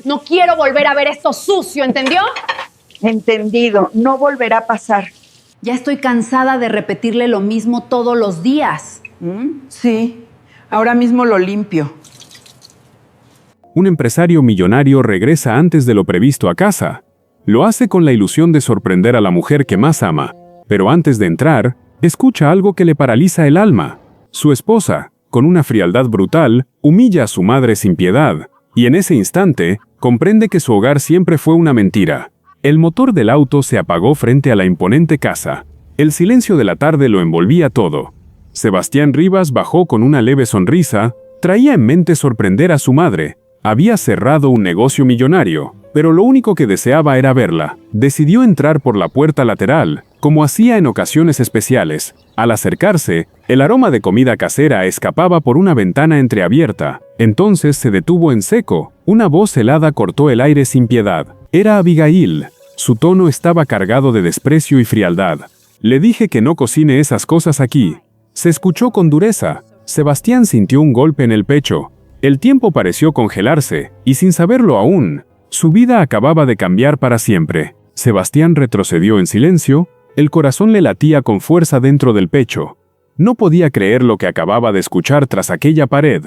No quiero volver a ver esto sucio, ¿entendió? Entendido, no volverá a pasar. Ya estoy cansada de repetirle lo mismo todos los días. Sí, ahora mismo lo limpio. Un empresario millonario regresa antes de lo previsto a casa. Lo hace con la ilusión de sorprender a la mujer que más ama, pero antes de entrar, escucha algo que le paraliza el alma. Su esposa, con una frialdad brutal, humilla a su madre sin piedad, y en ese instante, comprende que su hogar siempre fue una mentira. El motor del auto se apagó frente a la imponente casa. El silencio de la tarde lo envolvía todo. Sebastián Rivas bajó con una leve sonrisa. Traía en mente sorprender a su madre. Había cerrado un negocio millonario, pero lo único que deseaba era verla. Decidió entrar por la puerta lateral, como hacía en ocasiones especiales. Al acercarse, el aroma de comida casera escapaba por una ventana entreabierta. Entonces se detuvo en seco. Una voz helada cortó el aire sin piedad. Era Abigail. Su tono estaba cargado de desprecio y frialdad. Le dije que no cocine esas cosas aquí. Se escuchó con dureza. Sebastián sintió un golpe en el pecho. El tiempo pareció congelarse, y sin saberlo aún, su vida acababa de cambiar para siempre. Sebastián retrocedió en silencio, el corazón le latía con fuerza dentro del pecho. No podía creer lo que acababa de escuchar tras aquella pared.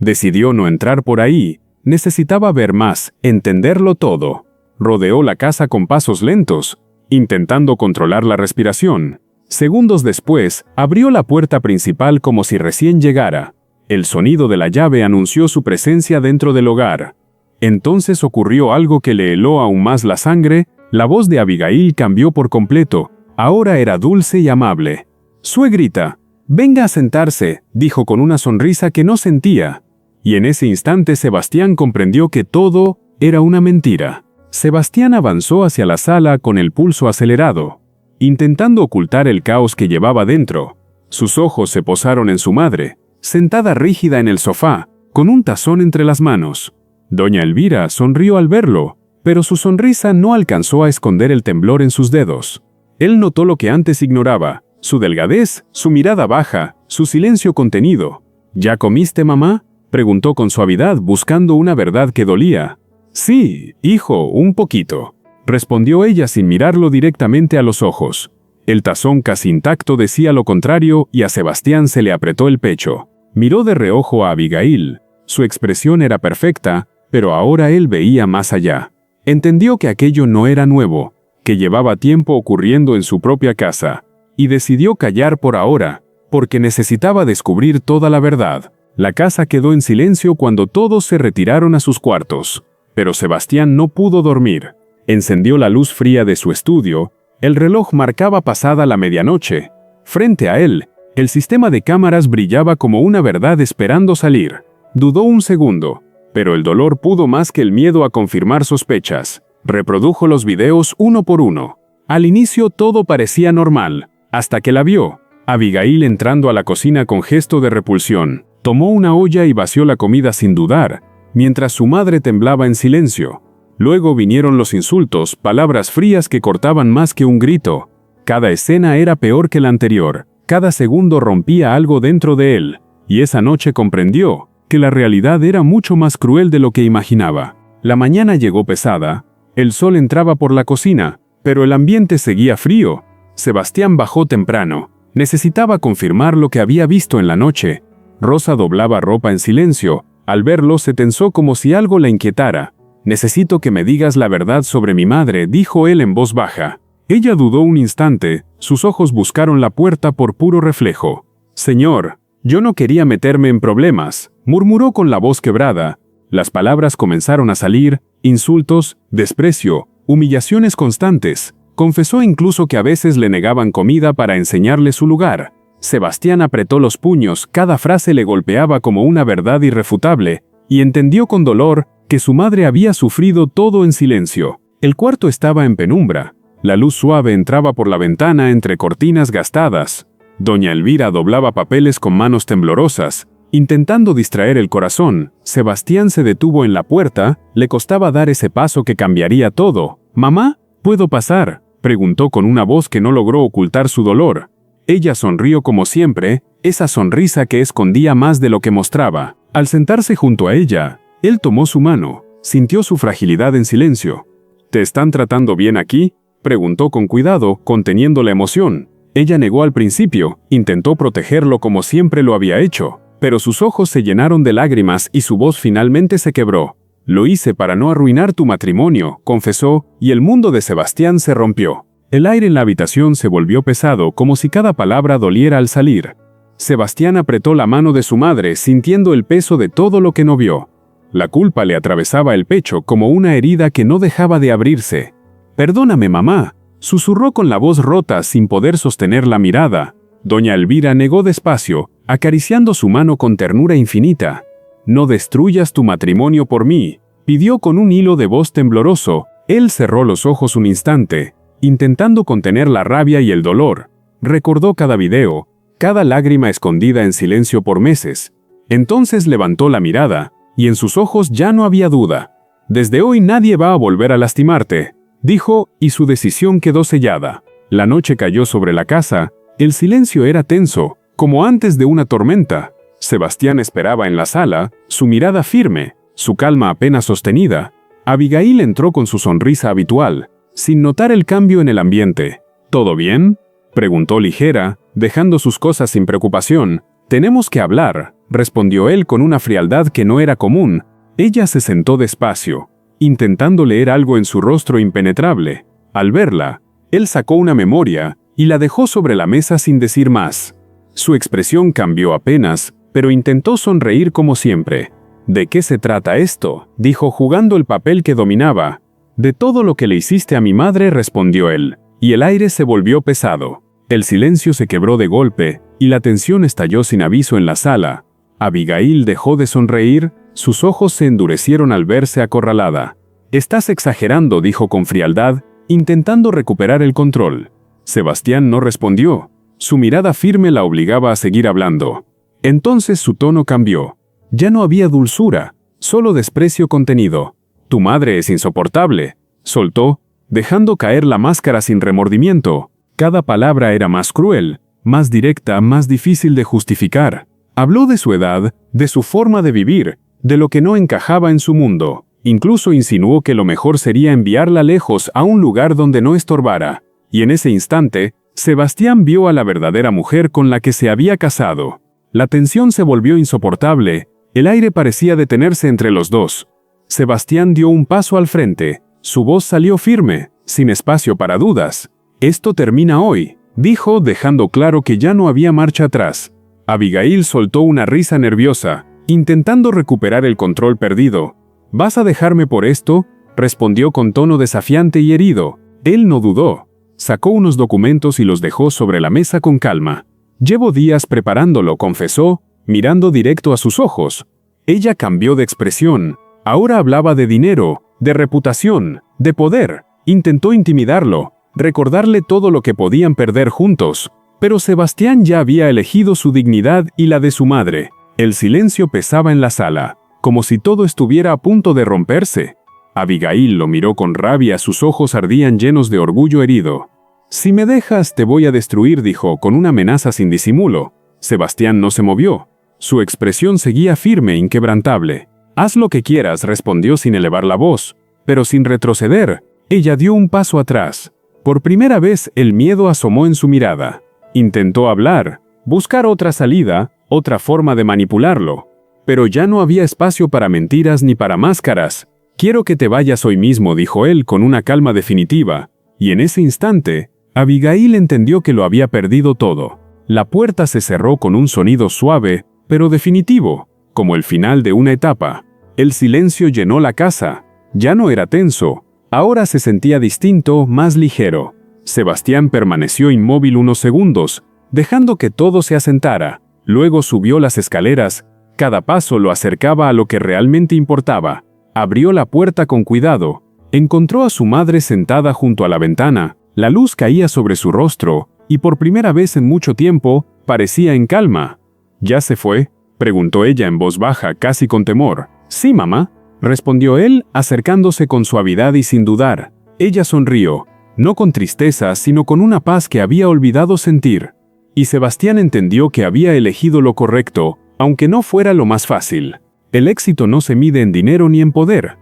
Decidió no entrar por ahí, necesitaba ver más, entenderlo todo. Rodeó la casa con pasos lentos, intentando controlar la respiración. Segundos después, abrió la puerta principal como si recién llegara. El sonido de la llave anunció su presencia dentro del hogar. Entonces ocurrió algo que le heló aún más la sangre. La voz de Abigail cambió por completo. Ahora era dulce y amable. «Suegrita, venga a sentarse», dijo con una sonrisa que no sentía. Y en ese instante Sebastián comprendió que todo era una mentira. Sebastián avanzó hacia la sala con el pulso acelerado, intentando ocultar el caos que llevaba dentro. Sus ojos se posaron en su madre, sentada rígida en el sofá, con un tazón entre las manos. Doña Elvira sonrió al verlo, pero su sonrisa no alcanzó a esconder el temblor en sus dedos. Él notó lo que antes ignoraba, su delgadez, su mirada baja, su silencio contenido. «¿Ya comiste, mamá?», preguntó con suavidad, buscando una verdad que dolía. «Sí, hijo, un poquito», respondió ella sin mirarlo directamente a los ojos. El tazón casi intacto decía lo contrario y a Sebastián se le apretó el pecho. Miró de reojo a Abigail. Su expresión era perfecta, pero ahora él veía más allá. Entendió que aquello no era nuevo, que llevaba tiempo ocurriendo en su propia casa, y decidió callar por ahora, porque necesitaba descubrir toda la verdad. La casa quedó en silencio cuando todos se retiraron a sus cuartos, pero Sebastián no pudo dormir. Encendió la luz fría de su estudio. El reloj marcaba pasada la medianoche. Frente a él, el sistema de cámaras brillaba como una verdad esperando salir. Dudó un segundo, pero el dolor pudo más que el miedo a confirmar sospechas. Reprodujo los videos uno por uno. Al inicio todo parecía normal, hasta que la vio. Abigail entrando a la cocina con gesto de repulsión. Tomó una olla y vació la comida sin dudar, mientras su madre temblaba en silencio. Luego vinieron los insultos, palabras frías que cortaban más que un grito. Cada escena era peor que la anterior. Cada segundo rompía algo dentro de él. Y esa noche comprendió que la realidad era mucho más cruel de lo que imaginaba. La mañana llegó pesada. El sol entraba por la cocina, pero el ambiente seguía frío. Sebastián bajó temprano. Necesitaba confirmar lo que había visto en la noche. Rosa doblaba ropa en silencio. Al verlo se tensó como si algo la inquietara. «Necesito que me digas la verdad sobre mi madre», dijo él en voz baja. Ella dudó un instante, sus ojos buscaron la puerta por puro reflejo. «Señor, yo no quería meterme en problemas», murmuró con la voz quebrada. Las palabras comenzaron a salir, insultos, desprecio, humillaciones constantes. Confesó incluso que a veces le negaban comida para enseñarle su lugar. Sebastián apretó los puños, cada frase le golpeaba como una verdad irrefutable, y entendió con dolor que su madre había sufrido todo en silencio. El cuarto estaba en penumbra. La luz suave entraba por la ventana entre cortinas gastadas. Doña Elvira doblaba papeles con manos temblorosas, intentando distraer el corazón. Sebastián se detuvo en la puerta, le costaba dar ese paso que cambiaría todo. «¿Mamá, puedo pasar?», preguntó con una voz que no logró ocultar su dolor. Ella sonrió como siempre, esa sonrisa que escondía más de lo que mostraba. Al sentarse junto a ella, él tomó su mano. sintió su fragilidad en silencio. ¿Te están tratando bien aquí?, preguntó con cuidado, conteniendo la emoción. Ella negó al principio, intentó protegerlo como siempre lo había hecho, pero sus ojos se llenaron de lágrimas y su voz finalmente se quebró. Lo hice para no arruinar tu matrimonio, confesó, y el mundo de Sebastián se rompió. El aire en la habitación se volvió pesado, como si cada palabra doliera al salir. Sebastián apretó la mano de su madre, sintiendo el peso de todo lo que no vio. La culpa le atravesaba el pecho como una herida que no dejaba de abrirse. «Perdóname, mamá», susurró con la voz rota sin poder sostener la mirada. Doña Elvira negó despacio, acariciando su mano con ternura infinita. «No destruyas tu matrimonio por mí», pidió con un hilo de voz tembloroso. Él cerró los ojos un instante, intentando contener la rabia y el dolor. Recordó cada video, cada lágrima escondida en silencio por meses. Entonces levantó la mirada, y en sus ojos ya no había duda. «Desde hoy nadie va a volver a lastimarte», dijo, y su decisión quedó sellada. La noche cayó sobre la casa, el silencio era tenso, como antes de una tormenta. Sebastián esperaba en la sala, su mirada firme, su calma apenas sostenida. Abigail entró con su sonrisa habitual, sin notar el cambio en el ambiente. «¿Todo bien?», preguntó ligera, dejando sus cosas sin preocupación. «Tenemos que hablar», respondió él con una frialdad que no era común. Ella se sentó despacio, intentando leer algo en su rostro impenetrable. Al verla, él sacó una memoria y la dejó sobre la mesa sin decir más. Su expresión cambió apenas, pero intentó sonreír como siempre. «¿De qué se trata esto?», dijo jugando el papel que dominaba. «De todo lo que le hiciste a mi madre», respondió él, y el aire se volvió pesado. El silencio se quebró de golpe, y la tensión estalló sin aviso en la sala. Abigail dejó de sonreír, sus ojos se endurecieron al verse acorralada. «Estás exagerando», dijo con frialdad, intentando recuperar el control. Sebastián no respondió. Su mirada firme la obligaba a seguir hablando. Entonces su tono cambió. Ya no había dulzura, solo desprecio contenido. «Tu madre es insoportable», soltó, dejando caer la máscara sin remordimiento. Cada palabra era más cruel, más directa, más difícil de justificar. Habló de su edad, de su forma de vivir, de lo que no encajaba en su mundo. Incluso insinuó que lo mejor sería enviarla lejos a un lugar donde no estorbara. Y en ese instante, Sebastián vio a la verdadera mujer con la que se había casado. La tensión se volvió insoportable, el aire parecía detenerse entre los dos. Sebastián dio un paso al frente, su voz salió firme, sin espacio para dudas. «Esto termina hoy», dijo, dejando claro que ya no había marcha atrás. Abigail soltó una risa nerviosa, intentando recuperar el control perdido. «¿Vas a dejarme por esto?», respondió con tono desafiante y herido. Él no dudó. Sacó unos documentos y los dejó sobre la mesa con calma. «Llevo días preparándolo», confesó, mirando directo a sus ojos. Ella cambió de expresión. Ahora hablaba de dinero, de reputación, de poder. Intentó intimidarlo, recordarle todo lo que podían perder juntos. Pero Sebastián ya había elegido su dignidad y la de su madre. El silencio pesaba en la sala, como si todo estuviera a punto de romperse. Abigail lo miró con rabia, sus ojos ardían llenos de orgullo herido. «Si me dejas, te voy a destruir», dijo, con una amenaza sin disimulo. Sebastián no se movió. Su expresión seguía firme, inquebrantable. «Haz lo que quieras», respondió sin elevar la voz, pero sin retroceder. Ella dio un paso atrás. Por primera vez, el miedo asomó en su mirada. Intentó hablar, buscar otra salida, otra forma de manipularlo. Pero ya no había espacio para mentiras ni para máscaras. «Quiero que te vayas hoy mismo», dijo él con una calma definitiva. Y en ese instante, Abigail entendió que lo había perdido todo. La puerta se cerró con un sonido suave, pero definitivo, como el final de una etapa. El silencio llenó la casa. Ya no era tenso. Ahora se sentía distinto, más ligero. Sebastián permaneció inmóvil unos segundos, dejando que todo se asentara. Luego subió las escaleras. Cada paso lo acercaba a lo que realmente importaba. Abrió la puerta con cuidado. Encontró a su madre sentada junto a la ventana. La luz caía sobre su rostro, y por primera vez en mucho tiempo, parecía en calma. «¿Ya se fue?», preguntó ella en voz baja, casi con temor. «Sí, mamá», respondió él, acercándose con suavidad y sin dudar. Ella sonrió, no con tristeza, sino con una paz que había olvidado sentir. Y Sebastián entendió que había elegido lo correcto, aunque no fuera lo más fácil. El éxito no se mide en dinero ni en poder.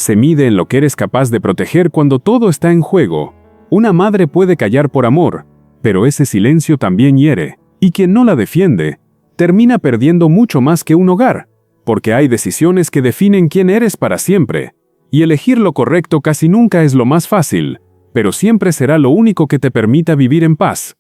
se mide en lo que eres capaz de proteger cuando todo está en juego. Una madre puede callar por amor, pero ese silencio también hiere, y quien no la defiende, termina perdiendo mucho más que un hogar, porque hay decisiones que definen quién eres para siempre, y elegir lo correcto casi nunca es lo más fácil, pero siempre será lo único que te permita vivir en paz.